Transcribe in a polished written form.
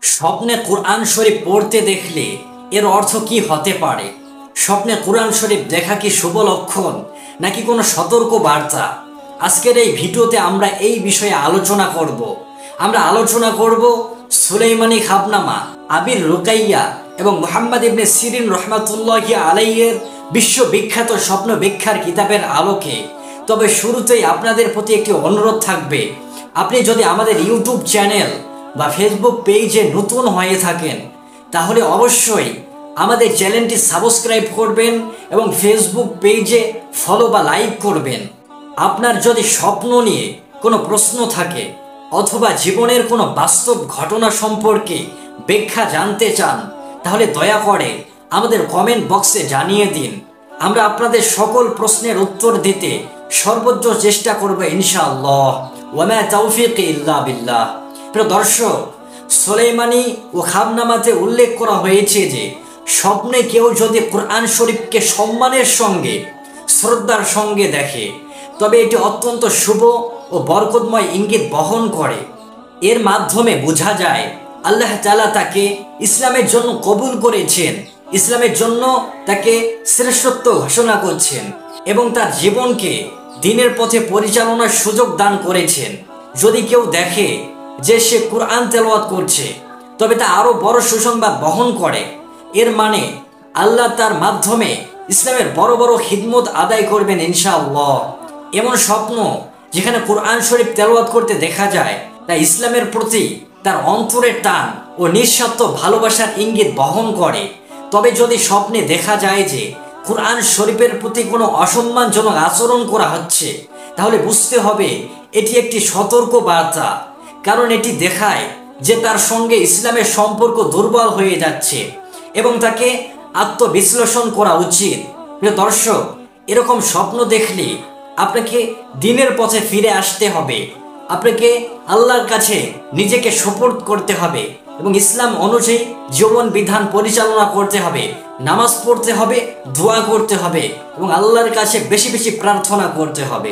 স্বপ্নে কোরআন শরীফ পড়তে দেখলে এর অর্থ কি হতে পারে? স্বপ্নে কোরআন শরীফ দেখা কি শুভ লক্ষণ নাকি কোনো সতর্ক বার্তা? আজকের এই ভিডিওতে আমরা এই বিষয়ে আলোচনা করব সুলাইমানি খাবনামা, আবির রুকাইয়া এবং মুহাম্মদ ইবনে সিরিন রহমাতুল্লাহি আলাইহির বিশ্ববিখ্যাত স্বপ্ন ব্যাখ্যার কিতাবের আলোকে। তবে শুরুতেই আপনাদের প্রতি একটি অনুরোধ থাকবে, আপনি যদি আমাদের ইউটিউব চ্যানেল বা ফেসবুক পেজে নতুন হয়ে থাকেন তাহলে অবশ্যই আমাদের চ্যানেলটি সাবস্ক্রাইব করবেন এবং ফেসবুক পেজে ফলো বা লাইক করবেন। আপনার যদি স্বপ্ন নিয়ে কোনো প্রশ্ন থাকে অথবা জীবনের কোনো বাস্তব ঘটনা সম্পর্কে ব্যাখ্যা জানতে চান তাহলে দয়া করে আমাদের কমেন্ট বক্সে জানিয়ে দিন। আমরা আপনাদের সকল প্রশ্নের উত্তর দিতে সর্বোচ্চ চেষ্টা করব ইনশাআল্লাহ। ওয়া মা তাওফীকি ইল্লা বিল্লাহ। প্রিয় দর্শক, সুলাইমানি ও খাবনামাতে উল্লেখ করা হয়েছে যে স্বপ্নে কেউ যদি কোরআন শরীফকে সম্মানের সঙ্গে, শ্রদ্ধার সঙ্গে দেখে তবে এটি অত্যন্ত শুভ ও বরকতময় ইঙ্গিত বহন করে। এর মাধ্যমে বোঝা যায় আল্লাহ তাআলা তাকে ইসলামের জন্য কবুল করেছেন, ইসলামের জন্য তাকে শ্রেষ্ঠত্ব ঘোষণা করছেন এবং তার জীবনকে দ্বীনের পথে পরিচালনার সুযোগ দান করেছেন। যদি কেউ দেখে যে সে কোরআন তেলাওয়াত করছে তবে তা আরো বড় সুসংবাদ বহন করে। এর মানে আল্লাহ তার মাধ্যমে ইসলামের বড় বড় খিদমত আদায় করবেন ইনশাআল্লাহ। এমন স্বপ্ন যেখানে কোরআন শরীফ তেলাওয়াত করতে দেখা যায় তা ইসলামের প্রতি তার অন্তরের টান ও নিঃস্বার্থ ভালোবাসার ইঙ্গিত বহন করে। তবে যদি স্বপ্নে দেখা যায় যে কোরআন শরীফের প্রতি কোনো অসম্মানজনক আচরণ করা হচ্ছে তাহলে বুঝতে হবে এটি একটি সতর্ক বার্তা, কারণ এটি দেখায় যে তার সঙ্গে ইসলামের সম্পর্ক দুর্বল হয়ে যাচ্ছে এবং তাকে আত্মবিশ্লেষণ করা উচিত। প্রিয় দর্শক, এরকম স্বপ্ন দেখলে আপনাকে দ্বীনের পথে ফিরে আসতে হবে, আপনাকে আল্লাহর কাছে নিজেকে সুপর্দ করতে হবে এবং ইসলাম অনুযায়ী জীবন বিধান পরিচালনা করতে হবে, নামাজ পড়তে হবে, দোয়া করতে হবে এবং আল্লাহর কাছে বেশি বেশি প্রার্থনা করতে হবে।